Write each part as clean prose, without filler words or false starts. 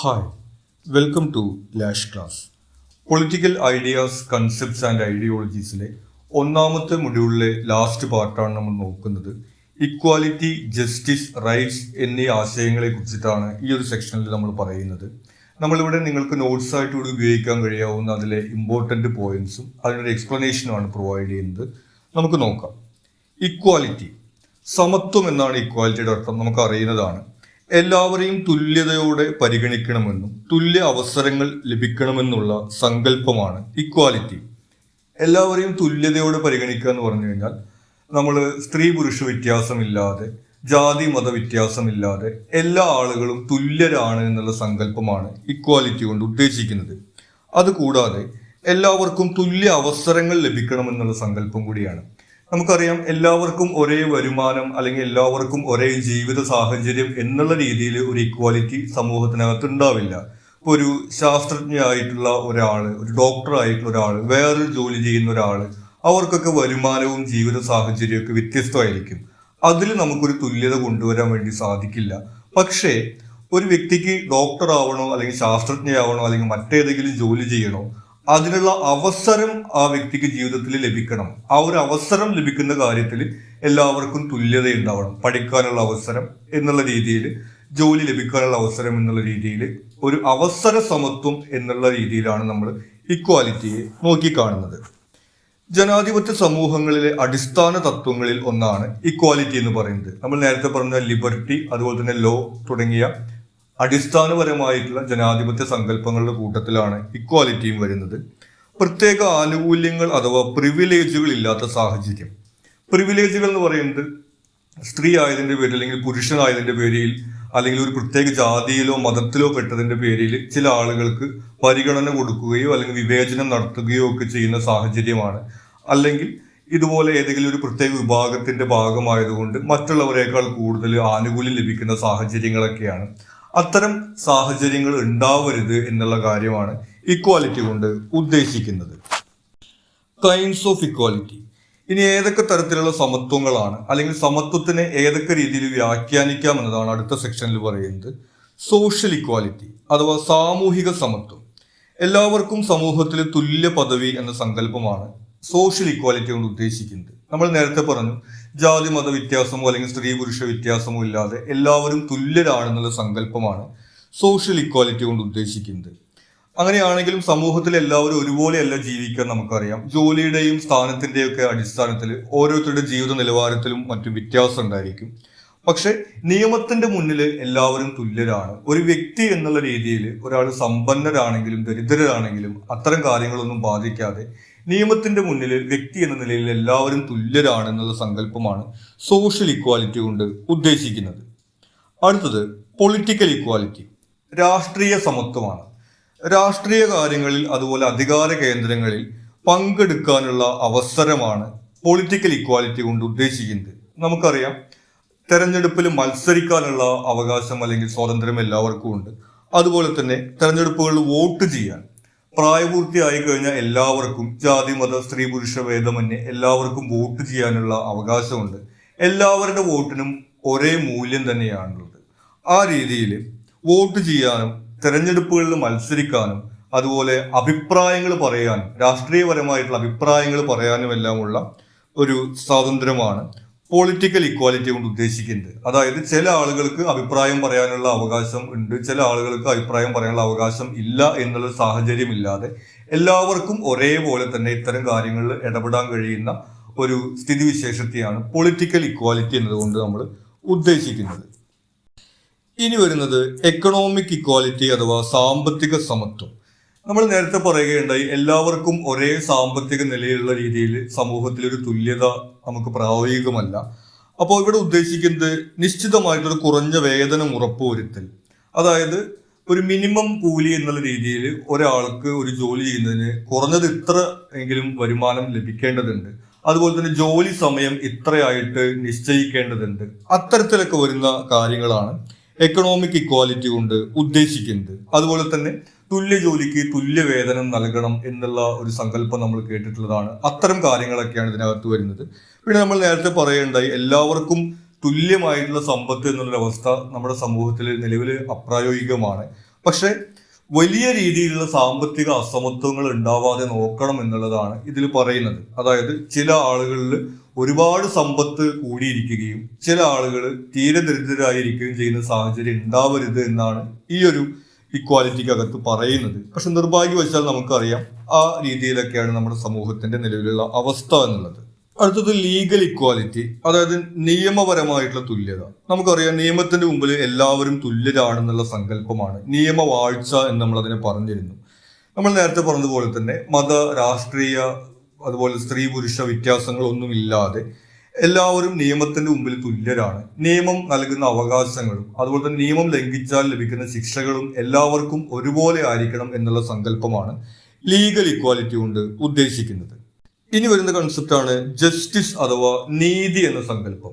Hi, welcome to Lash Class. Political ideas concepts and ഐഡിയോളജീസിലെ ഒന്നാമത്തെ മൊഡ്യൂളിലെ ലാസ്റ്റ് പാർട്ടാണ് നമ്മൾ നോക്കുന്നത്. ഇക്വാലിറ്റി, ജസ്റ്റിസ്, റൈറ്റ്സ് എന്നീ ആശയങ്ങളെ കുറിച്ചിട്ടാണ് ഈ ഒരു സെക്ഷനിൽ നമ്മൾ പറയുന്നത്. നമ്മളിവിടെ നിങ്ങൾക്ക് നോട്ട്സ് ആയിട്ട് കൂടി ഉപയോഗിക്കാൻ കഴിയാവുന്ന അതിലെ ഇമ്പോർട്ടൻ്റ് പോയിന്റ്സും അതിനൊരു എക്സ്പ്ലനേഷനുമാണ് പ്രൊവൈഡ് ചെയ്യുന്നത്. നമുക്ക് നോക്കാം. ഇക്വാലിറ്റി, സമത്വം എന്നാണ് ഇക്വാലിറ്റിയുടെ അർത്ഥം, നമുക്ക് അറിയുന്നതാണ്. എല്ലാവരെയും തുല്യതയോടെ പരിഗണിക്കണമെന്നും തുല്യ അവസരങ്ങൾ ലഭിക്കണമെന്നുള്ള സങ്കല്പമാണ് ഇക്വാലിറ്റി. എല്ലാവരെയും തുല്യതയോടെ പരിഗണിക്കുക എന്ന് പറഞ്ഞു കഴിഞ്ഞാൽ നമ്മൾ സ്ത്രീ പുരുഷ വ്യത്യാസമില്ലാതെ, ജാതി മത വ്യത്യാസമില്ലാതെ എല്ലാ ആളുകളും തുല്യരാണ് എന്നുള്ള സങ്കല്പമാണ് ഇക്വാലിറ്റി കൊണ്ട് ഉദ്ദേശിക്കുന്നത്. അതുകൂടാതെ എല്ലാവർക്കും തുല്യ അവസരങ്ങൾ ലഭിക്കണമെന്നുള്ള സങ്കല്പം കൂടിയാണ്. നമുക്കറിയാം, എല്ലാവർക്കും ഒരേ വരുമാനം അല്ലെങ്കിൽ എല്ലാവർക്കും ഒരേ ജീവിത സാഹചര്യം എന്നുള്ള രീതിയിൽ ഒരു ഇക്വാലിറ്റി സമൂഹത്തിനകത്ത് ഉണ്ടാവില്ല. ഇപ്പോൾ ഒരു ശാസ്ത്രജ്ഞയായിട്ടുള്ള ഒരാൾ, ഒരു ഡോക്ടർ ആയിട്ടുള്ള ഒരാൾ, വേറൊരു ജോലി ചെയ്യുന്ന ഒരാൾ, അവർക്കൊക്കെ വരുമാനവും ജീവിത സാഹചര്യവും ഒക്കെ വ്യത്യസ്തമായിരിക്കും. അതിൽ നമുക്കൊരു തുല്യത കൊണ്ടുവരാൻ വേണ്ടി സാധിക്കില്ല. പക്ഷേ ഒരു വ്യക്തിക്ക് ഡോക്ടർ ആവണോ അല്ലെങ്കിൽ ശാസ്ത്രജ്ഞയാവണോ അല്ലെങ്കിൽ മറ്റേതെങ്കിലും ജോലി ചെയ്യണോ, അതിനുള്ള അവസരം ആ വ്യക്തിക്ക് ജീവിതത്തിൽ ലഭിക്കണം. ആ ഒരു അവസരം ലഭിക്കുന്ന കാര്യത്തിൽ എല്ലാവർക്കും തുല്യത ഉണ്ടാവണം. പഠിക്കാനുള്ള അവസരം എന്നുള്ള രീതിയിൽ, ജോലി ലഭിക്കാനുള്ള അവസരം എന്നുള്ള രീതിയിൽ, ഒരു അവസര സമത്വം എന്നുള്ള രീതിയിലാണ് നമ്മൾ ഇക്വാലിറ്റിയെ നോക്കിക്കാണുന്നത്. ജനാധിപത്യ സമൂഹങ്ങളിലെ അടിസ്ഥാന തത്വങ്ങളിൽ ഒന്നാണ് ഇക്വാലിറ്റി എന്ന് പറയുന്നത്. നമ്മൾ നേരത്തെ പറഞ്ഞ ലിബർട്ടി, അതുപോലെ തന്നെ ലോ തുടങ്ങിയ അടിസ്ഥാനപരമായിട്ടുള്ള ജനാധിപത്യ സങ്കല്പങ്ങളുടെ കൂട്ടത്തിലാണ് ഇക്വാലിറ്റിയും വരുന്നത്. പ്രത്യേക ആനുകൂല്യങ്ങൾ അഥവാ പ്രിവിലേജുകൾ ഇല്ലാത്ത സാഹചര്യം. പ്രിവിലേജുകൾ എന്ന് പറയുന്നത് സ്ത്രീ ആയതിൻ്റെ പേരിൽ അല്ലെങ്കിൽ പുരുഷനായതിൻ്റെ പേരിൽ അല്ലെങ്കിൽ ഒരു പ്രത്യേക ജാതിയിലോ മതത്തിലോ പെട്ടതിൻ്റെ പേരിൽ ചില ആളുകൾക്ക് പരിഗണന കൊടുക്കുകയോ അല്ലെങ്കിൽ വിവേചനം നടത്തുകയോ ഒക്കെ ചെയ്യുന്ന സാഹചര്യമാണ്. അല്ലെങ്കിൽ ഇതുപോലെ ഏതെങ്കിലും ഒരു പ്രത്യേക വിഭാഗത്തിന്റെ ഭാഗമായതുകൊണ്ട് മറ്റുള്ളവരെക്കാൾ കൂടുതൽ ആനുകൂല്യം ലഭിക്കുന്ന സാഹചര്യങ്ങളൊക്കെയാണ്. അത്തരം സാഹചര്യങ്ങൾ ഉണ്ടാവരുത് എന്നുള്ള കാര്യമാണ് ഇക്വാലിറ്റി കൊണ്ട് ഉദ്ദേശിക്കുന്നത്. Kinds of equality. ഇനി ഏതൊക്കെ തരത്തിലുള്ള സമത്വങ്ങളാണ് അല്ലെങ്കിൽ സമത്വത്തിനെ ഏതൊക്കെ രീതിയിൽ വ്യാഖ്യാനിക്കാം എന്നതാണ് അടുത്ത സെക്ഷനിൽ പറയുന്നത്. സോഷ്യൽ ഇക്വാലിറ്റി അഥവാ സാമൂഹിക സമത്വം. എല്ലാവർക്കും സമൂഹത്തിൽ തുല്യ പദവി എന്ന സങ്കല്പമാണ് സോഷ്യൽ ഇക്വാലിറ്റി കൊണ്ട് ഉദ്ദേശിക്കുന്നത്. നമ്മൾ നേരത്തെ പറഞ്ഞു, ജാതി മത വ്യത്യാസമോ അല്ലെങ്കിൽ സ്ത്രീ പുരുഷ വ്യത്യാസമോ ഇല്ലാതെ എല്ലാവരും തുല്യരാണെന്നുള്ള സങ്കല്പമാണ് സോഷ്യൽ ഇക്വാലിറ്റി കൊണ്ട് ഉദ്ദേശിക്കുന്നത്. അങ്ങനെയാണെങ്കിലും സമൂഹത്തിൽ എല്ലാവരും ഒരുപോലെയല്ല ജീവിക്കാൻ നമുക്കറിയാം. ജോലിയുടെയും സ്ഥാനത്തിന്റെയും ഒക്കെ അടിസ്ഥാനത്തിൽ ഓരോരുത്തരുടെ ജീവിത നിലവാരത്തിലും മറ്റും വ്യത്യാസം ഉണ്ടായിരിക്കും. പക്ഷെ നിയമത്തിന്റെ മുന്നിൽ എല്ലാവരും തുല്യരാണ്. ഒരു വ്യക്തി എന്നുള്ള രീതിയിൽ ഒരാൾ സമ്പന്നരാണെങ്കിലും ദരിദ്രരാണെങ്കിലും അത്തരം കാര്യങ്ങളൊന്നും ബാധിക്കാതെ നിയമത്തിന്റെ മുന്നിൽ വ്യക്തി എന്ന നിലയിൽ എല്ലാവരും തുല്യരാണെന്നുള്ള സങ്കല്പമാണ് സോഷ്യൽ ഇക്വാലിറ്റി കൊണ്ട് ഉദ്ദേശിക്കുന്നത്. അടുത്തത് പൊളിറ്റിക്കൽ ഇക്വാലിറ്റി, രാഷ്ട്രീയ സമത്വമാണ്. രാഷ്ട്രീയ കാര്യങ്ങളിൽ അതുപോലെ അധികാര കേന്ദ്രങ്ങളിൽ പങ്കെടുക്കാനുള്ള അവസരമാണ് പൊളിറ്റിക്കൽ ഇക്വാലിറ്റി കൊണ്ട് ഉദ്ദേശിക്കുന്നത്. നമുക്കറിയാം, തെരഞ്ഞെടുപ്പിൽ മത്സരിക്കാനുള്ള അവകാശം അല്ലെങ്കിൽ സ്വാതന്ത്ര്യം എല്ലാവർക്കും ഉണ്ട്. അതുപോലെ തന്നെ തെരഞ്ഞെടുപ്പുകളിൽ വോട്ട് ചെയ്യാൻ പ്രായപൂർത്തിയായി കഴിഞ്ഞാൽ എല്ലാവർക്കും, ജാതി മത സ്ത്രീ പുരുഷ ഭേദമന്യേ എല്ലാവർക്കും വോട്ട് ചെയ്യാനുള്ള അവകാശമുണ്ട്. എല്ലാവരുടെ വോട്ടിനും ഒരേ മൂല്യം തന്നെയാണുള്ളത്. ആ രീതിയിൽ വോട്ട് ചെയ്യാനും തെരഞ്ഞെടുപ്പുകളിൽ മത്സരിക്കാനും അതുപോലെ അഭിപ്രായങ്ങൾ പറയാനും രാഷ്ട്രീയപരമായിട്ടുള്ള അഭിപ്രായങ്ങൾ പറയാനും എല്ലാമുള്ള ഒരു സ്വാതന്ത്ര്യമാണ് പൊളിറ്റിക്കൽ ഇക്വാലിറ്റി കൊണ്ട് ഉദ്ദേശിക്കുന്നത്. അതായത് ചില ആളുകൾക്ക് അഭിപ്രായം പറയാനുള്ള അവകാശം ഉണ്ട്, ചില ആളുകൾക്ക് അഭിപ്രായം പറയാനുള്ള അവകാശം ഇല്ല എന്നുള്ള സാഹചര്യം ഇല്ലാതെ എല്ലാവർക്കും ഒരേപോലെ തന്നെ ഇത്തരം കാര്യങ്ങളിൽ ഇടപെടാൻ കഴിയുന്ന ഒരു സ്ഥിതിവിശേഷത്തെയാണ് പൊളിറ്റിക്കൽ ഇക്വാലിറ്റി എന്നതുകൊണ്ട് നമ്മൾ ഉദ്ദേശിക്കുന്നത്. ഇനി വരുന്നത് എക്കണോമിക് ഇക്വാലിറ്റി അഥവാ സാമ്പത്തിക സമത്വം. നമ്മൾ നേരത്തെ പറയുകയുണ്ടായി, എല്ലാവർക്കും ഒരേ സാമ്പത്തിക നിലയിലുള്ള രീതിയിൽ സമൂഹത്തിൽ ഒരു തുല്യത നമുക്ക് പ്രായോഗികമല്ല. അപ്പോൾ ഇവിടെ ഉദ്ദേശിക്കുന്നത് നിശ്ചിതമായിട്ടൊരു കുറഞ്ഞ വേതനം ഉറപ്പുവരുത്തൽ. അതായത് ഒരു മിനിമം കൂലി എന്നുള്ള രീതിയിൽ ഒരാൾക്ക് ഒരു ജോലി ചെയ്യുന്നതിന് കുറഞ്ഞത് ഇത്ര എങ്കിലും വരുമാനം ലഭിക്കേണ്ടതുണ്ട്. അതുപോലെ തന്നെ ജോലി സമയം ഇത്രയായിട്ട് നിശ്ചയിക്കേണ്ടതുണ്ട്. അത്തരത്തിലൊക്കെ വരുന്ന കാര്യങ്ങളാണ് എക്കണോമിക് ഇക്വാലിറ്റി കൊണ്ട് ഉദ്ദേശിക്കുന്നത്. അതുപോലെ തന്നെ തുല്യ ജോലിക്ക് തുല്യ വേതനം നൽകണം എന്നുള്ള ഒരു സങ്കല്പം നമ്മൾ കേട്ടിട്ടുള്ളതാണ്. അത്തരം കാര്യങ്ങളൊക്കെയാണ് ഇതിനകത്ത് വരുന്നത്. പിന്നെ നമ്മൾ നേരത്തെ പറയുകയുണ്ടായി, എല്ലാവർക്കും തുല്യമായിട്ടുള്ള സമ്പത്ത് എന്നുള്ളൊരവസ്ഥ നമ്മുടെ സമൂഹത്തിൽ നിലവിൽ അപ്രായോഗികമാണ്. പക്ഷെ വലിയ രീതിയിലുള്ള സാമ്പത്തിക അസമത്വങ്ങൾ ഉണ്ടാവാതെ നോക്കണം എന്നുള്ളതാണ് ഇതിൽ പറയുന്നത്. അതായത് ചില ആളുകളിൽ ഒരുപാട് സമ്പത്ത് കൂടിയിരിക്കുകയും ചില ആളുകൾ തീരെ ദരിദ്രരായിരിക്കുകയും ചെയ്യുന്ന സാഹചര്യം ഉണ്ടാവരുത് എന്നാണ് ഈ ഒരു ഇക്വാലിറ്റിക്കകത്ത് പറയുന്നത്. പക്ഷെ നിർഭാഗ്യവശാൽ നമുക്കറിയാം ആ രീതിയിലൊക്കെയാണ് നമ്മുടെ സമൂഹത്തിന്റെ നിലവിലുള്ള അവസ്ഥ എന്നുള്ളത്. അടുത്തത് ലീഗൽ ഇക്വാലിറ്റി, അതായത് നിയമപരമായിട്ടുള്ള തുല്യത. നമുക്കറിയാം നിയമത്തിന്റെ മുമ്പിൽ എല്ലാവരും തുല്യരാണെന്നുള്ള സങ്കല്പമാണ് നിയമവാഴ്ച എന്ന് നമ്മൾ അതിനെ പറഞ്ഞിരുന്നു. നമ്മൾ നേരത്തെ പറഞ്ഞതുപോലെ തന്നെ മത, രാഷ്ട്രീയ, അതുപോലെ സ്ത്രീ പുരുഷ വ്യത്യാസങ്ങളൊന്നുമില്ലാതെ എല്ലാവരും നിയമത്തിന്റെ മുമ്പിൽ തുല്യരാണ്. നിയമം നൽകുന്ന അവകാശങ്ങളും അതുപോലെ തന്നെ നിയമം ലംഘിച്ചാൽ ലഭിക്കുന്ന ശിക്ഷകളും എല്ലാവർക്കും ഒരുപോലെ ആയിരിക്കണം എന്നുള്ള സങ്കല്പമാണ് ലീഗൽ ഇക്വാലിറ്റി കൊണ്ട് ഉദ്ദേശിക്കുന്നത്. ഇനി വരുന്ന കൺസെപ്റ്റാണ് ജസ്റ്റിസ് അഥവാ നീതി എന്ന സങ്കല്പം.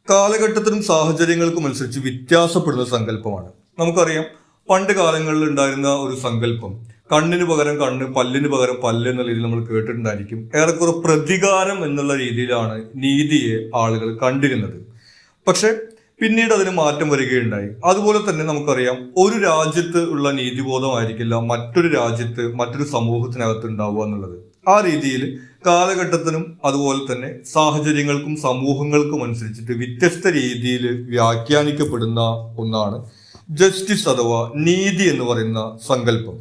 കാലഘട്ടത്തിനും സാഹചര്യങ്ങൾക്കും അനുസരിച്ച് വ്യത്യാസപ്പെടുന്ന സങ്കല്പമാണ്. നമുക്കറിയാം പണ്ട് കാലങ്ങളിൽ ഉണ്ടായിരുന്ന ഒരു സങ്കല്പം കണ്ണിന് പകരം കണ്ണ്, പല്ലിന് പകരം പല്ല് എന്നുള്ള രീതിയിൽ നമ്മൾ കേട്ടിട്ടുണ്ടായിരിക്കും. ഏറെക്കുറെ പ്രതികാരം എന്നുള്ള രീതിയിലാണ് നീതിയെ ആളുകൾ കണ്ടിരുന്നത്. പക്ഷെ പിന്നീട് അതിന് മാറ്റം വരികയുണ്ടായി. അതുപോലെ തന്നെ നമുക്കറിയാം ഒരു രാജ്യത്ത് ഉള്ള നീതിബോധമായിരിക്കില്ല മറ്റൊരു രാജ്യത്ത്, മറ്റൊരു സമൂഹത്തിനകത്ത് ഉണ്ടാവുക എന്നുള്ളത്. ആ രീതിയിൽ കാലഘട്ടത്തിനും അതുപോലെ തന്നെ സാഹചര്യങ്ങൾക്കും സമൂഹങ്ങൾക്കും അനുസരിച്ചിട്ട് വ്യത്യസ്ത രീതിയിൽ വ്യാഖ്യാനിക്കപ്പെടുന്ന ഒന്നാണ് ജസ്റ്റിസ് അഥവാ നീതി എന്ന് പറയുന്ന സങ്കല്പം.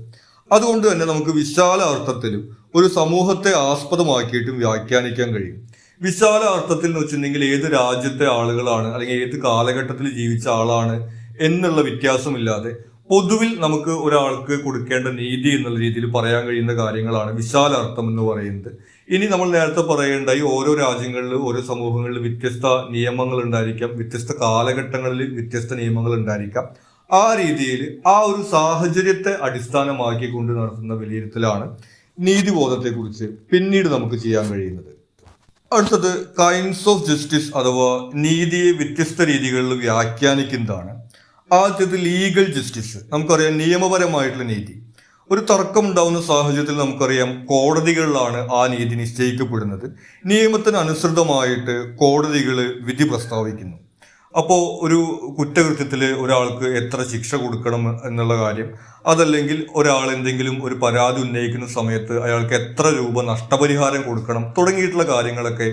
അതുകൊണ്ട് തന്നെ നമുക്ക് വിശാല അർത്ഥത്തിലും ഒരു സമൂഹത്തെ ആസ്പദമാക്കിയിട്ടും വ്യാഖ്യാനിക്കാൻ കഴിയും. വിശാല അർത്ഥത്തിൽ എന്ന് വെച്ചിട്ടുണ്ടെങ്കിൽ ഏത് രാജ്യത്തെ ആളുകളാണ് അല്ലെങ്കിൽ ഏത് കാലഘട്ടത്തിൽ ജീവിച്ച ആളാണ് എന്നുള്ള വ്യത്യാസമില്ലാതെ പൊതുവിൽ നമുക്ക് ഒരാൾക്ക് കൊടുക്കേണ്ട നീതി എന്നുള്ള രീതിയിൽ പറയാൻ കഴിയുന്ന കാര്യങ്ങളാണ് വിശാല അർത്ഥം എന്ന് പറയുന്നത്. ഇനി നമ്മൾ നേരത്തെ പറയേണ്ടായി ഓരോ രാജ്യങ്ങളിൽ, ഓരോ സമൂഹങ്ങളിൽ വ്യത്യസ്ത നിയമങ്ങൾ ഉണ്ടായിരിക്കാം, വ്യത്യസ്ത കാലഘട്ടങ്ങളിൽ വ്യത്യസ്ത നിയമങ്ങൾ ഉണ്ടായിരിക്കാം. ആ രീതിയിൽ ആ ഒരു സാഹചര്യത്തെ അടിസ്ഥാനമാക്കിക്കൊണ്ട് നടത്തുന്ന വിലയിരുത്തലാണ് നീതിബോധത്തെക്കുറിച്ച് പിന്നീട് നമുക്ക് ചെയ്യാൻ കഴിയുന്നത്. അടുത്തത് കൈൻഡ്സ് ഓഫ് ജസ്റ്റിസ് അഥവാ നീതിയെ വ്യത്യസ്ത രീതികളിൽ വ്യാഖ്യാനിക്കുന്നതാണ്. ആദ്യത്തെ ലീഗൽ ജസ്റ്റിസ്. നമുക്കറിയാം നിയമപരമായിട്ടുള്ള നീതി. ഒരു തർക്കം ഉണ്ടാവുന്ന സാഹചര്യത്തിൽ നമുക്കറിയാം കോടതികളിലാണ് ആ നീതി നിശ്ചയിക്കപ്പെടുന്നത്. നിയമത്തിന് അനുസൃതമായിട്ട് കോടതികൾ വിധി പ്രസ്താവിക്കുന്നു. അപ്പോൾ ഒരു കുറ്റകൃത്യത്തിൽ ഒരാൾക്ക് എത്ര ശിക്ഷ കൊടുക്കണം എന്നുള്ള കാര്യം, അതല്ലെങ്കിൽ ഒരാൾ എന്തെങ്കിലും ഒരു പരാതി ഉന്നയിക്കുന്ന സമയത്ത് അയാൾക്ക് എത്ര രൂപ നഷ്ടപരിഹാരം കൊടുക്കണം തുടങ്ങിയിട്ടുള്ള കാര്യങ്ങളൊക്കെ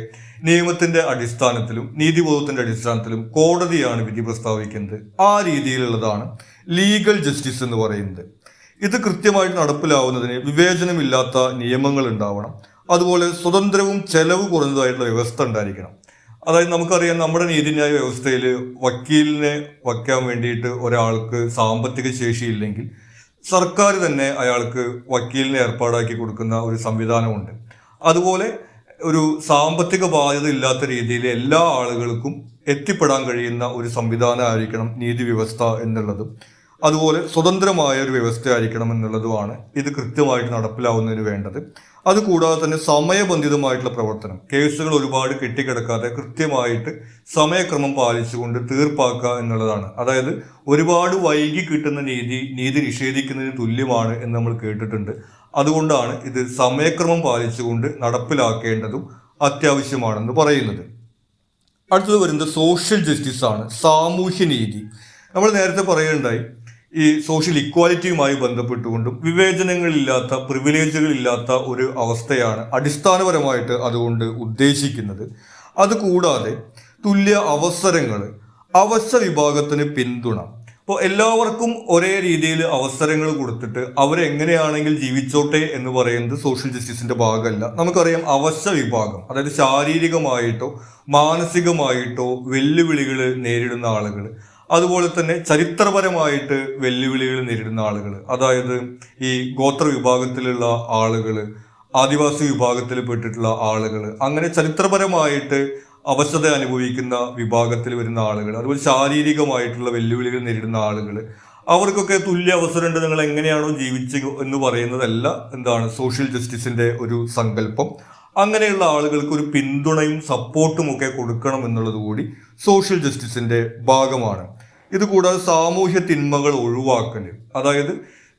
നിയമത്തിന്റെ അടിസ്ഥാനത്തിലും നീതിബോധത്തിന്റെ അടിസ്ഥാനത്തിലും കോടതിയാണ് വിധി പ്രസ്താവിക്കുന്നത്. ആ രീതിയിലുള്ളതാണ് ലീഗൽ ജസ്റ്റിസ് എന്ന് പറയുന്നത്. ഇത് കൃത്യമായിട്ട് നടപ്പിലാവുന്നതിന് വിവേചനമില്ലാത്ത നിയമങ്ങൾ ഉണ്ടാവണം. അതുപോലെ സ്വതന്ത്രവും ചെലവ് കുറഞ്ഞതായിട്ടുള്ള വ്യവസ്ഥ ഉണ്ടായിരിക്കണം. അതായത് നമുക്കറിയാം നമ്മുടെ നീതിന്യായ വ്യവസ്ഥയിൽ വക്കീലിനെ വയ്ക്കാൻ വേണ്ടിയിട്ട് ഒരാൾക്ക് സാമ്പത്തിക ശേഷിയില്ലെങ്കിൽ സർക്കാർ തന്നെ അയാൾക്ക് വക്കീലിനെ ഏർപ്പാടാക്കി കൊടുക്കുന്ന ഒരു സംവിധാനമുണ്ട്. അതുപോലെ ഒരു സാമ്പത്തിക ബാധ്യത ഇല്ലാത്ത രീതിയിൽ എല്ലാ ആളുകൾക്കും എത്തിപ്പെടാൻ കഴിയുന്ന ഒരു സംവിധാനമായിരിക്കണം നീതി വ്യവസ്ഥ എന്നുള്ളതും, അതുപോലെ സ്വതന്ത്രമായ ഒരു വ്യവസ്ഥയായിരിക്കണം എന്നുള്ളതുമാണ് ഇത് കൃത്യമായിട്ട് നടപ്പിലാവുന്നതിന് വേണ്ടത്. അതുകൂടാതെ തന്നെ സമയബന്ധിതമായിട്ടുള്ള പ്രവർത്തനം, കേസുകൾ ഒരുപാട് കെട്ടിക്കിടക്കാതെ കൃത്യമായിട്ട് സമയക്രമം പാലിച്ചുകൊണ്ട് തീർപ്പാക്കുക എന്നുള്ളതാണ്. അതായത് ഒരുപാട് വൈകി കിട്ടുന്ന നീതി നിഷേധിക്കുന്നതിന് തുല്യമാണ് എന്ന് നമ്മൾ കേട്ടിട്ടുണ്ട്. അതുകൊണ്ടാണ് ഇത് സമയക്രമം പാലിച്ചുകൊണ്ട് നടപ്പിലാക്കേണ്ടതും അത്യാവശ്യമാണെന്ന് പറയുന്നത്. അടുത്തത് വരുന്നത് സോഷ്യൽ ജസ്റ്റിസ് ആണ്, സാമൂഹ്യ നീതി. നമ്മൾ നേരത്തെ പറയുകയുണ്ടായി ഈ സോഷ്യൽ ഇക്വാലിറ്റിയുമായി ബന്ധപ്പെട്ടുകൊണ്ടും വിവേചനങ്ങളില്ലാത്ത, പ്രിവിലേജുകളില്ലാത്ത ഒരു അവസ്ഥയാണ് അടിസ്ഥാനപരമായിട്ട് അതുകൊണ്ട് ഉദ്ദേശിക്കുന്നത്. അതുകൂടാതെ തുല്യ അവസരങ്ങൾ, അവശ്യ വിഭാഗത്തിന് പിന്തുണ. അപ്പോൾ എല്ലാവർക്കും ഒരേ രീതിയിൽ അവസരങ്ങൾ കൊടുത്തിട്ട് അവരെങ്ങനെയാണെങ്കിൽ ജീവിച്ചോട്ടെ എന്ന് പറയുന്നത് സോഷ്യൽ ജസ്റ്റിസിന്റെ ഭാഗമല്ല. നമുക്കറിയാം അവശ്യ വിഭാഗം, അതായത് ശാരീരികമായിട്ടോ മാനസികമായിട്ടോ വെല്ലുവിളികൾ നേരിടുന്ന ആളുകൾ, അതുപോലെ തന്നെ ചരിത്രപരമായിട്ട് വെല്ലുവിളികൾ നേരിടുന്ന ആളുകൾ, അതായത് ഈ ഗോത്ര വിഭാഗത്തിലുള്ള ആളുകൾ, ആദിവാസി വിഭാഗത്തിൽ പെട്ടിട്ടുള്ള ആളുകൾ, അങ്ങനെ ചരിത്രപരമായിട്ട് അവശത അനുഭവിക്കുന്ന വിഭാഗത്തിൽ വരുന്ന ആളുകൾ, അതുപോലെ ശാരീരികമായിട്ടുള്ള വെല്ലുവിളികൾ നേരിടുന്ന ആളുകൾ, അവർക്കൊക്കെ തുല്യ അവസരമുണ്ട്, നിങ്ങൾ എങ്ങനെയാണോ ജീവിച്ച് എന്ന് പറയുന്നതല്ല എന്താണ് സോഷ്യൽ ജസ്റ്റിസിന്റെ ഒരു സങ്കല്പം. അങ്ങനെയുള്ള ആളുകൾക്ക് ഒരു പിന്തുണയും സപ്പോർട്ടും ഒക്കെ കൊടുക്കണം എന്നുള്ളത് കൂടി സോഷ്യൽ ജസ്റ്റിസിന്റെ ഭാഗമാണ്. ഇത് കൂടാതെ സാമൂഹ്യ തിന്മകൾ ഒഴിവാക്കൽ, അതായത്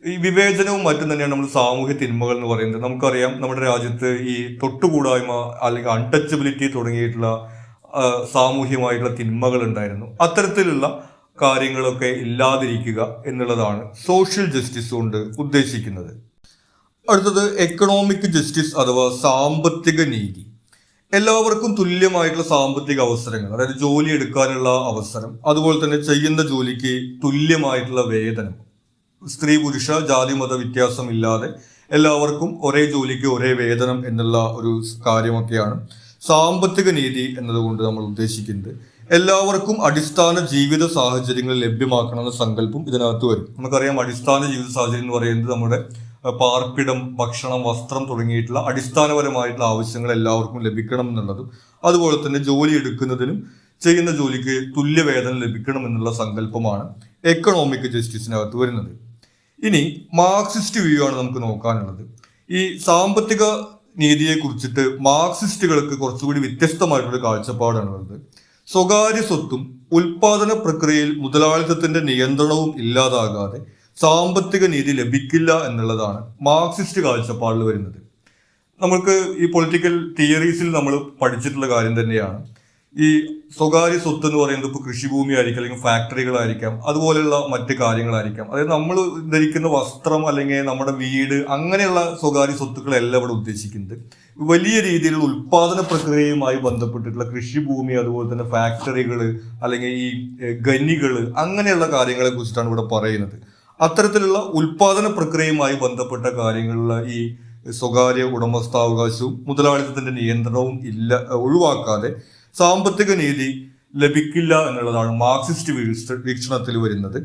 ഈ വിവേചനവും മറ്റും തന്നെയാണ് നമ്മൾ സാമൂഹ്യ തിന്മകൾ എന്ന് പറയുന്നത്. നമുക്കറിയാം നമ്മുടെ രാജ്യത്ത് ഈ തൊട്ടുകൂടായ്മ അല്ലെങ്കിൽ അൺടച്ചബിലിറ്റി തുടങ്ങിയിട്ടുള്ള സാമൂഹ്യമായിട്ടുള്ള തിന്മകൾ ഉണ്ടായിരുന്നു. അത്തരത്തിലുള്ള കാര്യങ്ങളൊക്കെ ഇല്ലാതിരിക്കുക എന്നുള്ളതാണ് സോഷ്യൽ ജസ്റ്റിസ് കൊണ്ട് ഉദ്ദേശിക്കുന്നത്. അടുത്തത് എക്കണോമിക് ജസ്റ്റിസ് അഥവാ സാമ്പത്തിക നീതി. എല്ലാവർക്കും തുല്യമായിട്ടുള്ള സാമ്പത്തിക അവസരങ്ങൾ, അതായത് ജോലി എടുക്കാനുള്ള അവസരം, അതുപോലെ തന്നെ ചെയ്യുന്ന ജോലിക്ക് തുല്യമായിട്ടുള്ള വേതനം, സ്ത്രീ പുരുഷ ജാതി മത വ്യത്യാസമില്ലാതെ എല്ലാവർക്കും ഒരേ ജോലിക്ക് ഒരേ വേതനം എന്നുള്ള ഒരു കാര്യമൊക്കെയാണ് സാമ്പത്തിക നീതി എന്നതുകൊണ്ട് നമ്മൾ ഉദ്ദേശിക്കുന്നത്. എല്ലാവർക്കും അടിസ്ഥാന ജീവിത സാഹചര്യങ്ങൾ ലഭ്യമാക്കണമെന്ന സങ്കല്പം ഇതിനകത്ത് വരും. നമുക്കറിയാം, അടിസ്ഥാന ജീവിത സാഹചര്യം എന്ന് പറയുന്നത് നമ്മുടെ പാർപ്പിടം, ഭക്ഷണം, വസ്ത്രം തുടങ്ങിയിട്ടുള്ള അടിസ്ഥാനപരമായിട്ടുള്ള ആവശ്യങ്ങൾ എല്ലാവർക്കും ലഭിക്കണം എന്നുള്ളതും, അതുപോലെ തന്നെ ജോലി എടുക്കുന്നതിനും ചെയ്യുന്ന ജോലിക്ക് തുല്യ വേതനം ലഭിക്കണം എന്നുള്ള സങ്കല്പമാണ് എക്കണോമിക് ജസ്റ്റിസിനകത്ത് വരുന്നത്. ഇനി മാർക്സിസ്റ്റ് വ്യൂ ആണ് നമുക്ക് നോക്കാനുള്ളത്. ഈ സാമ്പത്തിക നീതിയെ കുറിച്ചിട്ട് മാർക്സിസ്റ്റുകൾക്ക് കുറച്ചുകൂടി വ്യത്യസ്തമായിട്ടുള്ള കാഴ്ചപ്പാടാണുള്ളത്. സ്വകാര്യ സ്വത്തും ഉൽപാദന പ്രക്രിയയിൽ മുതലാളിത്തത്തിന്റെ നിയന്ത്രണവും ഇല്ലാതാകാതെ സാമ്പത്തിക നീതി ലഭിക്കില്ല എന്നുള്ളതാണ് മാർക്സിസ്റ്റ് കാഴ്ചപ്പാടിൽ വരുന്നത്. നമ്മൾക്ക് ഈ പൊളിറ്റിക്കൽ തിയറീസിൽ നമ്മൾ പഠിച്ചിട്ടുള്ള കാര്യം തന്നെയാണ്. ഈ സ്വകാര്യ സ്വത്ത് എന്ന് പറയുന്നത് ഇപ്പോൾ കൃഷിഭൂമി ആയിരിക്കാം, അല്ലെങ്കിൽ ഫാക്ടറികളായിരിക്കാം, അതുപോലെയുള്ള മറ്റ് കാര്യങ്ങളായിരിക്കാം. അതായത് നമ്മൾ ധരിക്കുന്ന വസ്ത്രം അല്ലെങ്കിൽ നമ്മുടെ വീട്, അങ്ങനെയുള്ള സ്വകാര്യ സ്വത്തുക്കളല്ല ഇവിടെ ഉദ്ദേശിക്കുന്നത്. വലിയ രീതിയിലുള്ള ഉൽപാദന പ്രക്രിയയുമായി ബന്ധപ്പെട്ടിട്ടുള്ള കൃഷിഭൂമി, അതുപോലെ തന്നെ ഫാക്ടറികൾ, അല്ലെങ്കിൽ ഈ ഖനികൾ, അങ്ങനെയുള്ള കാര്യങ്ങളെ കുറിച്ചിട്ടാണ് ഇവിടെ പറയുന്നത്. അത്തരത്തിലുള്ള ഉൽപാദന പ്രക്രിയയുമായി ബന്ധപ്പെട്ട കാര്യങ്ങളിലുള്ള ഈ സ്വകാര്യ ഉടമസ്ഥാവകാശവും മുതലാളിത്തത്തിന്റെ നിയന്ത്രണവും ഒഴിവാക്കാതെ സാമ്പത്തിക നീതി ലഭിക്കില്ല എന്നുള്ളതാണ് മാർക്സിസ്റ്റ് വീക്ഷണത്തിൽ വരുന്നത്.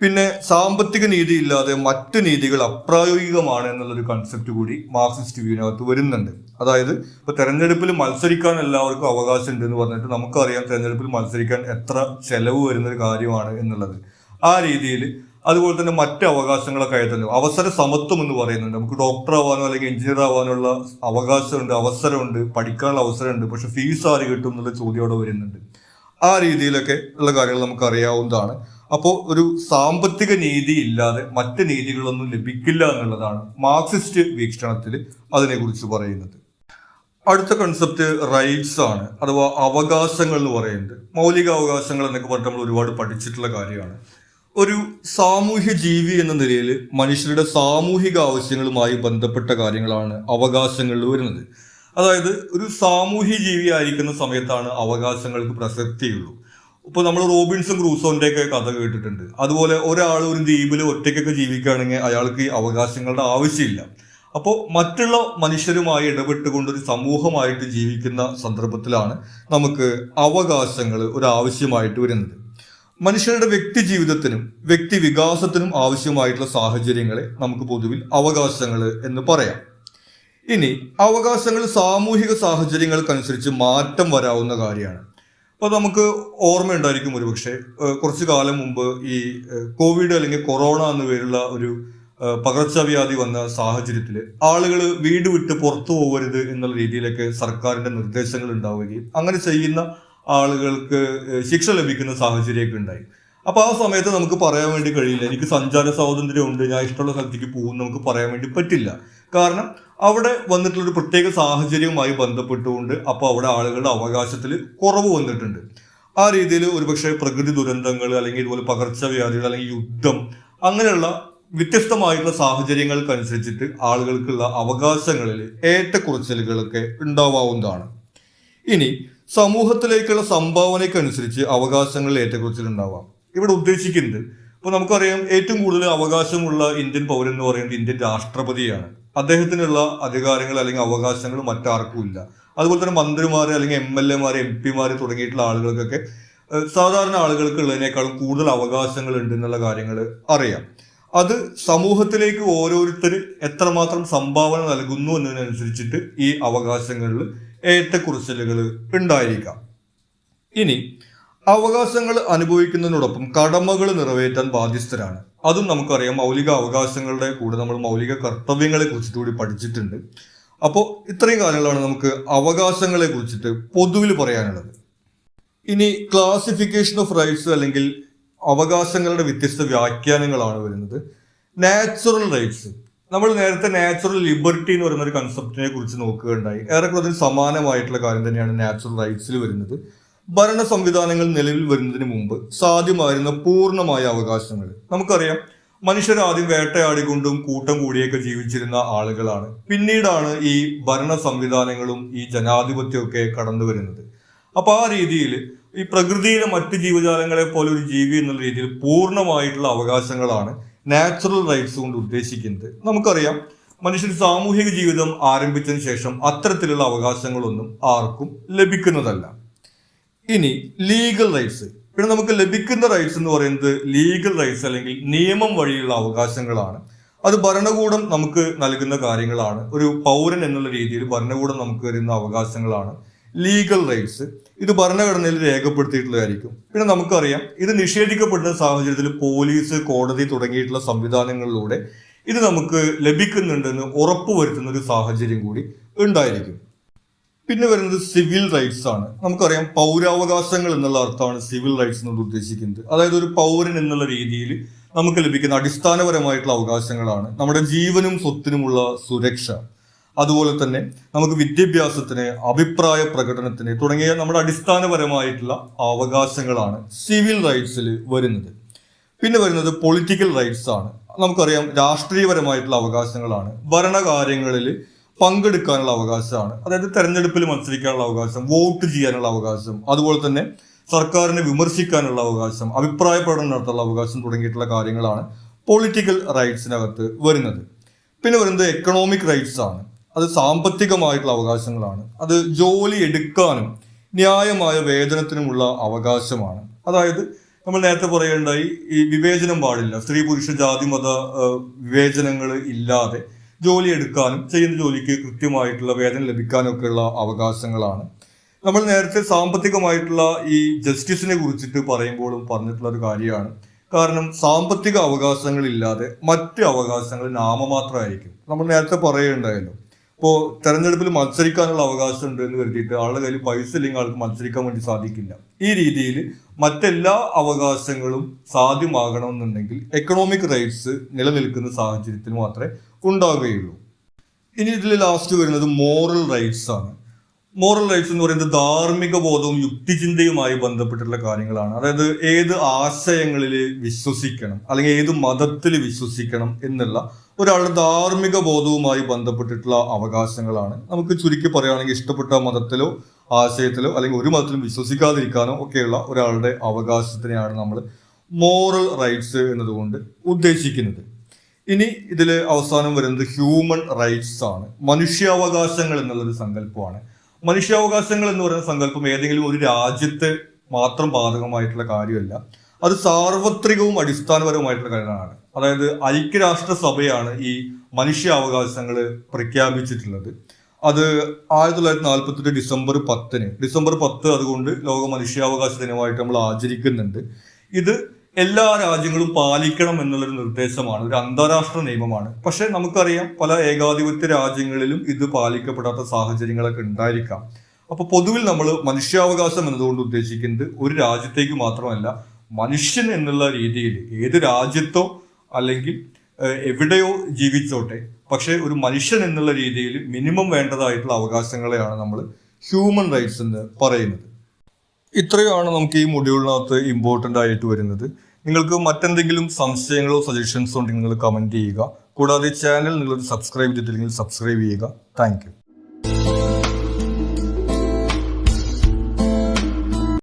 പിന്നെ സാമ്പത്തിക നീതി ഇല്ലാതെ മറ്റ് നീതികൾ അപ്രായോഗികമാണ് എന്നുള്ളൊരു കൺസെപ്റ്റ് കൂടി മാർക്സിസ്റ്റ് വ്യൂവിനകത്ത് വരുന്നുണ്ട്. അതായത് ഇപ്പൊ തെരഞ്ഞെടുപ്പിൽ മത്സരിക്കാൻ എല്ലാവർക്കും അവകാശം ഉണ്ട് എന്ന് പറഞ്ഞിട്ട് നമുക്കറിയാം തെരഞ്ഞെടുപ്പിൽ മത്സരിക്കാൻ എത്ര ചെലവ് വരുന്ന ഒരു കാര്യമാണ് എന്നുള്ളത്. ആ രീതിയിൽ അതുപോലെ തന്നെ മറ്റ് അവകാശങ്ങളൊക്കെ ആയി തന്നെ അവസര സമത്വം എന്ന് പറയുന്നുണ്ട്. നമുക്ക് ഡോക്ടർ ആവാനോ അല്ലെങ്കിൽ എഞ്ചിനീയർ ആവാനുള്ള അവകാശമുണ്ട്, അവസരമുണ്ട്, പഠിക്കാനുള്ള അവസരമുണ്ട്. പക്ഷെ ഫീസ് ആര് കിട്ടും എന്നുള്ള ചോദ്യം അവിടെ വരുന്നുണ്ട്. ആ രീതിയിലൊക്കെ ഉള്ള കാര്യങ്ങൾ നമുക്ക് അറിയാവുന്നതാണ്. അപ്പോൾ ഒരു സാമ്പത്തിക നീതി ഇല്ലാതെ മറ്റ് നീതികളൊന്നും ലഭിക്കില്ല എന്നുള്ളതാണ് മാർക്സിസ്റ്റ് വീക്ഷണത്തിൽ അതിനെക്കുറിച്ച് പറയുന്നത്. അടുത്ത കൺസെപ്റ്റ് റൈറ്റ്സ് ആണ്, അഥവാ അവകാശങ്ങൾ എന്ന് പറയുന്നത്. മൗലിക അവകാശങ്ങൾ എന്നൊക്കെ പറഞ്ഞിട്ട് നമ്മൾ ഒരുപാട് പഠിച്ചിട്ടുള്ള കാര്യമാണ്. ഒരു സാമൂഹ്യ ജീവി എന്ന നിലയിൽ മനുഷ്യരുടെ സാമൂഹിക ആവശ്യങ്ങളുമായി ബന്ധപ്പെട്ട കാര്യങ്ങളാണ് അവകാശങ്ങളിൽ വരുന്നത്. അതായത് ഒരു സാമൂഹ്യ ജീവി ആയിരിക്കുന്ന സമയത്താണ് അവകാശങ്ങൾക്ക് പ്രസക്തിയുള്ളൂ. ഇപ്പോൾ നമ്മൾ റോബിൻസൺ ക്രൂസോന്റെ ഒക്കെ കഥ കേട്ടിട്ടുണ്ട്. അതുപോലെ ഒരാൾ ഒരു ദ്വീപിൽ ഒറ്റയ്ക്കൊക്കെ ജീവിക്കുകയാണെങ്കിൽ അയാൾക്ക് ഈ അവകാശങ്ങളുടെ ആവശ്യമില്ല. അപ്പോൾ മറ്റുള്ള മനുഷ്യരുമായി ഇടപെട്ടുകൊണ്ട് ഒരു സമൂഹമായിട്ട് ജീവിക്കുന്ന സന്ദർഭത്തിലാണ് നമുക്ക് അവകാശങ്ങൾ ഒരു ആവശ്യമായിട്ട് വരുന്നത്. മനുഷ്യരുടെ വ്യക്തി ജീവിതത്തിനും വ്യക്തി വികാസത്തിനും ആവശ്യമായിട്ടുള്ള സാഹചര്യങ്ങളെ നമുക്ക് പൊതുവിൽ അവകാശങ്ങൾ എന്ന് പറയാം. ഇനി അവകാശങ്ങൾ സാമൂഹിക സാഹചര്യങ്ങൾക്കനുസരിച്ച് മാറ്റം വരാവുന്ന കാര്യമാണ്. അപ്പോൾ നമുക്ക് ഓർമ്മയുണ്ടായിരിക്കും ഒരുപക്ഷെ കുറച്ചു കാലം മുമ്പ് ഈ കോവിഡ് അല്ലെങ്കിൽ കൊറോണ എന്ന പേരുള്ള ഒരു പകർച്ചവ്യാധി വന്ന സാഹചര്യത്തിൽ ആളുകൾ വീട് വിട്ട് പുറത്തു പോകരുത് എന്നുള്ള രീതിയിലൊക്കെ സർക്കാരിന്റെ നിർദ്ദേശങ്ങൾ ഉണ്ടാവുകയും അങ്ങനെ ചെയ്യുന്ന ആളുകൾക്ക് ശിക്ഷ ലഭിക്കുന്ന സാഹചര്യമൊക്കെ ഉണ്ടായി. അപ്പൊ ആ സമയത്ത് നമുക്ക് പറയാൻ വേണ്ടി കഴിയില്ല, എനിക്ക് സഞ്ചാര സ്വാതന്ത്ര്യം ഉണ്ട്, ഞാൻ ഇഷ്ടമുള്ള സ്ഥലത്തേക്ക് പോകും നമുക്ക് പറയാൻ വേണ്ടി പറ്റില്ല. കാരണം അവിടെ വന്നിട്ടുള്ളൊരു പ്രത്യേക സാഹചര്യവുമായി ബന്ധപ്പെട്ടുകൊണ്ട് അപ്പോൾ അവിടെ ആളുകളുടെ അവകാശത്തിൽ കുറവ് വന്നിട്ടുണ്ട്. ആ രീതിയിൽ ഒരുപക്ഷെ പ്രകൃതി ദുരന്തങ്ങൾ, അല്ലെങ്കിൽ ഇതുപോലെ പകർച്ചവ്യാധികൾ, അല്ലെങ്കിൽ യുദ്ധം, അങ്ങനെയുള്ള വ്യത്യസ്തമായിട്ടുള്ള സാഹചര്യങ്ങൾക്കനുസരിച്ചിട്ട് ആളുകൾക്കുള്ള അവകാശങ്ങളിൽ ഏറ്റക്കുറച്ചിലുകളൊക്കെ ഉണ്ടാവാവുന്നതാണ്. ഇനി സമൂഹത്തിലേക്കുള്ള സംഭാവനയ്ക്കനുസരിച്ച് അവകാശങ്ങളിൽ ഏറ്റക്കുറച്ചിൽ ഉണ്ടാവാം. ഇവിടെ ഉദ്ദേശിക്കുന്നത്, ഇപ്പോൾ നമുക്കറിയാം ഏറ്റവും കൂടുതൽ അവകാശമുള്ള ഇന്ത്യൻ പൗരൻ എന്ന് പറയുന്നത് ഇന്ത്യൻ രാഷ്ട്രപതിയാണ്. അദ്ദേഹത്തിനുള്ള അധികാരങ്ങൾ അല്ലെങ്കിൽ അവകാശങ്ങൾ മറ്റാർക്കും ഇല്ല. അതുപോലെ തന്നെ മന്ത്രിമാര് അല്ലെങ്കിൽ MLA മാര്, MP മാര് തുടങ്ങിയിട്ടുള്ള ആളുകൾക്കൊക്കെ സാധാരണ ആളുകൾക്ക് ഉള്ളതിനേക്കാളും കൂടുതൽ അവകാശങ്ങൾ ഉണ്ട് എന്നുള്ള കാര്യങ്ങൾ അറിയാം. അത് സമൂഹത്തിലേക്ക് ഓരോരുത്തർ എത്രമാത്രം സംഭാവന നൽകുന്നു എന്നതിനനുസരിച്ചിട്ട് ഈ അവകാശങ്ങളിൽ ഏറ്റക്കുറച്ചിലുകൾ ഉണ്ടായിരിക്കാം. ഇനി അവകാശങ്ങൾ അനുഭവിക്കുന്നതിനോടൊപ്പം കടമകൾ നിറവേറ്റാൻ ബാധ്യസ്ഥരാണ്. അതും നമുക്കറിയാം. മൗലിക അവകാശങ്ങളുടെ കൂടെ നമ്മൾ മൗലിക കർത്തവ്യങ്ങളെ കുറിച്ചിട്ട് കൂടി പഠിച്ചിട്ടുണ്ട്. അപ്പോൾ ഇത്രയും കാര്യങ്ങളാണ് നമുക്ക് അവകാശങ്ങളെ കുറിച്ചിട്ട് പൊതുവിൽ പറയാനുള്ളത്. ഇനി ക്ലാസിഫിക്കേഷൻ ഓഫ് റൈറ്റ്സ് അല്ലെങ്കിൽ അവകാശങ്ങളുടെ വ്യത്യസ്ത വ്യാഖ്യാനങ്ങളാണ് വരുന്നത്. നാച്ചുറൽ റൈറ്റ്സ്, നമ്മൾ നേരത്തെ നാച്ചുറൽ ലിബർട്ടി എന്ന് പറയുന്ന ഒരു കൺസെപ്റ്റിനെ കുറിച്ച് നോക്കുകയുണ്ടായി. ഏറെക്കുറെ അതിന് സമാനമായിട്ടുള്ള കാര്യം തന്നെയാണ് നാച്ചുറൽ റൈറ്റ്സിൽ വരുന്നത്. ഭരണ സംവിധാനങ്ങൾ നിലവിൽ വരുന്നതിന് മുമ്പ് സാധ്യമായിരുന്ന പൂർണ്ണമായ അവകാശങ്ങൾ നമുക്കറിയാം. മനുഷ്യർ ആദ്യം വേട്ടയാടിക്കൊണ്ടും കൂട്ടം കൂടിയൊക്കെ ജീവിച്ചിരുന്ന ആളുകളാണ്. പിന്നീടാണ് ഈ ഭരണ സംവിധാനങ്ങളും ഈ ജനാധിപത്യമൊക്കെ കടന്നു വരുന്നത്. അപ്പൊ ആ രീതിയിൽ ഈ പ്രകൃതിയിലെ മറ്റ് ജീവജാലങ്ങളെ പോലെ ഒരു ജീവി എന്നുള്ള രീതിയിൽ പൂർണ്ണമായിട്ടുള്ള അവകാശങ്ങളാണ് നാച്ചുറൽ റൈറ്റ്സ് കൊണ്ട് ഉദ്ദേശിക്കുന്നത്. നമുക്കറിയാം, മനുഷ്യൻ സാമൂഹിക ജീവിതം ആരംഭിച്ചതിന് ശേഷം അത്തരത്തിലുള്ള അവകാശങ്ങളൊന്നും ആർക്കും ലഭിക്കുന്നതല്ല. ഇനി ലീഗൽ റൈറ്റ്സ്. പിന്നെ നമുക്ക് ലഭിക്കുന്ന റൈറ്റ്സ് എന്ന് പറയുന്നത് ലീഗൽ റൈറ്റ്സ് അല്ലെങ്കിൽ നിയമം വഴിയുള്ള അവകാശങ്ങളാണ്. അത് ഭരണകൂടം നമുക്ക് നൽകുന്ന കാര്യങ്ങളാണ്. ഒരു പൗരൻ എന്നുള്ള രീതിയിൽ ഭരണകൂടം നമുക്ക് തരുന്ന അവകാശങ്ങളാണ് ലീഗൽ റൈറ്റ്സ്. ഇത് ഭരണഘടനയിൽ രേഖപ്പെടുത്തിയിട്ടുള്ളതായിരിക്കും. പിന്നെ നമുക്കറിയാം, ഇത് നിഷേധിക്കപ്പെടുന്ന സാഹചര്യത്തിൽ പോലീസ്, കോടതി തുടങ്ങിയിട്ടുള്ള സംവിധാനങ്ങളിലൂടെ ഇത് നമുക്ക് ലഭിക്കുന്നുണ്ടെന്ന് ഉറപ്പുവരുത്തുന്ന ഒരു സാഹചര്യം കൂടി ഉണ്ടായിരിക്കും. പിന്നെ വരുന്നത് സിവിൽ റൈറ്റ്സ് ആണ്. നമുക്കറിയാം, പൗരാവകാശങ്ങൾ എന്നുള്ള അർത്ഥമാണ് സിവിൽ റൈറ്റ്സ് എന്നത് ഉദ്ദേശിക്കുന്നത്. അതായത് ഒരു പൗരൻ എന്നുള്ള രീതിയിൽ നമുക്ക് ലഭിക്കുന്ന അടിസ്ഥാനപരമായിട്ടുള്ള അവകാശങ്ങളാണ് നമ്മുടെ ജീവനും സ്വത്തിനുമുള്ള സുരക്ഷ. അതുപോലെ തന്നെ നമുക്ക് വിദ്യാഭ്യാസത്തിന്, അഭിപ്രായ പ്രകടനത്തിന് തുടങ്ങിയ നമ്മുടെ അടിസ്ഥാനപരമായിട്ടുള്ള അവകാശങ്ങളാണ് സിവിൽ റൈറ്റ്സിൽ വരുന്നത്. പിന്നെ വരുന്നത് പൊളിറ്റിക്കൽ റൈറ്റ്സ് ആണ്. നമുക്കറിയാം, രാഷ്ട്രീയപരമായിട്ടുള്ള അവകാശങ്ങളാണ്. ഭരണകാര്യങ്ങളിൽ പങ്കെടുക്കാനുള്ള അവകാശമാണ്. അതായത് തെരഞ്ഞെടുപ്പിൽ മത്സരിക്കാനുള്ള അവകാശം, വോട്ട് ചെയ്യാനുള്ള അവകാശം, അതുപോലെ തന്നെ സർക്കാരിനെ വിമർശിക്കാനുള്ള അവകാശം, അഭിപ്രായ പ്രകടനം നടത്താനുള്ള അവകാശം തുടങ്ങിയിട്ടുള്ള കാര്യങ്ങളാണ് പൊളിറ്റിക്കൽ റൈറ്റ്സിനകത്ത് വരുന്നത്. പിന്നെ വരുന്നത് എക്കണോമിക് റൈറ്റ്സ് ആണ്. അത് സാമ്പത്തികമായിട്ടുള്ള അവകാശങ്ങളാണ്. അത് ജോലി എടുക്കാനും ന്യായമായ വേതനത്തിനുമുള്ള അവകാശമാണ്. അതായത് നമ്മൾ നേരത്തെ പറയുകയുണ്ടായി, ഈ വിവേചനം പാടില്ല. സ്ത്രീ പുരുഷ ജാതി മത വിവേചനങ്ങൾ ഇല്ലാതെ ജോലി എടുക്കാനും ചെയ്യുന്ന ജോലിക്ക് കൃത്യമായിട്ടുള്ള വേതനം ലഭിക്കാനും ഒക്കെയുള്ള അവകാശങ്ങളാണ്. നമ്മൾ നേരത്തെ സാമ്പത്തികമായിട്ടുള്ള ഈ ജസ്റ്റിസിനെ കുറിച്ചിട്ട് പറയുമ്പോഴും പറഞ്ഞിട്ടുള്ള ഒരു കാര്യമാണ്. കാരണം സാമ്പത്തിക അവകാശങ്ങളില്ലാതെ മറ്റ് അവകാശങ്ങൾ നാമമാത്രമായിരിക്കും. നമ്മൾ നേരത്തെ പറയുകയുണ്ടായല്ലോ, ഇപ്പോൾ തെരഞ്ഞെടുപ്പിൽ മത്സരിക്കാനുള്ള അവകാശം ഉണ്ട് എന്ന് കരുതിയിട്ട് ആളുടെ കയ്യിൽ പൈസ ഇല്ലെങ്കിൽ ആൾക്ക് മത്സരിക്കാൻ വേണ്ടി സാധിക്കില്ല. ഈ രീതിയിൽ മറ്റെല്ലാ അവകാശങ്ങളും സാധ്യമാകണമെന്നുണ്ടെങ്കിൽ എക്കണോമിക് റൈറ്റ്സ് നിലനിൽക്കുന്ന സാഹചര്യത്തിൽ മാത്രമേ ഉണ്ടാവുകയുള്ളൂ. ഇനി ഇതിൽ ലാസ്റ്റ് വരുന്നത് മോറൽ റൈറ്റ്സ് ആണ്. മോറൽ റൈറ്റ്സ് എന്ന് പറയുന്നത് ധാർമ്മിക ബോധവും യുക്തിചിന്തയുമായി ബന്ധപ്പെട്ടിട്ടുള്ള കാര്യങ്ങളാണ്. അതായത് ഏത് ആശയങ്ങളിൽ വിശ്വസിക്കണം അല്ലെങ്കിൽ ഏത് മതത്തിൽ വിശ്വസിക്കണം എന്നുള്ള ഒരാളുടെ ധാർമ്മിക ബോധവുമായി ബന്ധപ്പെട്ടിട്ടുള്ള അവകാശങ്ങളാണ്. നമുക്ക് ചുരുക്കി പറയുകയാണെങ്കിൽ ഇഷ്ടപ്പെട്ട മതത്തിലോ ആശയത്തിലോ അല്ലെങ്കിൽ ഒരു മതത്തിലും വിശ്വസിക്കാതിരിക്കാനോ ഒക്കെയുള്ള ഒരാളുടെ അവകാശത്തിനെയാണ് നമ്മൾ മോറൽ റൈറ്റ്സ് എന്നതുകൊണ്ട് ഉദ്ദേശിക്കുന്നത്. ഇനി ഇതിൽ അവസാനം വരുന്നത് ഹ്യൂമൻ റൈറ്റ്സ് ആണ്. മനുഷ്യാവകാശങ്ങൾ എന്നുള്ളൊരു സങ്കല്പമാണ്. മനുഷ്യാവകാശങ്ങൾ എന്ന് പറയുന്ന സങ്കല്പം ഏതെങ്കിലും ഒരു രാജ്യത്ത് മാത്രം ബാധകമായിട്ടുള്ള കാര്യമല്ല. അത് സാർവത്രികവും അടിസ്ഥാനപരവുമായിട്ടുള്ള കാര്യമാണ്. അതായത് ഐക്യരാഷ്ട്രസഭയാണ് ഈ മനുഷ്യാവകാശങ്ങൾ പ്രഖ്യാപിച്ചിട്ടുള്ളത്. അത് 1948 ഡിസംബർ 10 അതുകൊണ്ട് ലോക മനുഷ്യാവകാശ ദിനമായിട്ട് നമ്മൾ ആചരിക്കുന്നുണ്ട്. ഇത് എല്ലാ രാജ്യങ്ങളും പാലിക്കണം എന്നുള്ളൊരു നിർദ്ദേശമാണ്, ഒരു അന്താരാഷ്ട്ര നിയമമാണ്. പക്ഷെ നമുക്കറിയാം, പല ഏകാധിപത്യ രാജ്യങ്ങളിലും ഇത് പാലിക്കപ്പെടാത്ത സാഹചര്യങ്ങളൊക്കെ ഉണ്ടായിരിക്കാം. അപ്പൊ പൊതുവിൽ നമ്മൾ മനുഷ്യാവകാശം എന്നതുകൊണ്ട് ഉദ്ദേശിക്കുന്നത് ഒരു രാജ്യത്തേക്ക് മാത്രമല്ല, മനുഷ്യൻ എന്നുള്ള രീതിയിൽ ഏത് രാജ്യത്തോ അല്ലെങ്കിൽ എവിടെയോ ജീവിച്ചോട്ടെ, പക്ഷെ ഒരു മനുഷ്യൻ എന്നുള്ള രീതിയിൽ മിനിമം വേണ്ടതായിട്ടുള്ള അവകാശങ്ങളെയാണ് നമ്മൾ ഹ്യൂമൻ റൈറ്റ്സ് എന്ന് പറയുന്നത്. ഇത്രയുമാണ് നമുക്ക് ഈ മൊഡ്യൂളിനകത്ത് ഇമ്പോർട്ടൻ്റ് ആയിട്ട് വരുന്നത്. നിങ്ങൾക്ക് മറ്റെന്തെങ്കിലും സംശയങ്ങളോ സജഷൻസോ ഉണ്ടെങ്കിൽ നിങ്ങൾ കമൻറ്റ് ചെയ്യുക. കൂടാതെ ചാനൽ നിങ്ങൾ സബ്സ്ക്രൈബ് ചെയ്തിട്ടില്ലെങ്കിൽ സബ്സ്ക്രൈബ് ചെയ്യുക. താങ്ക്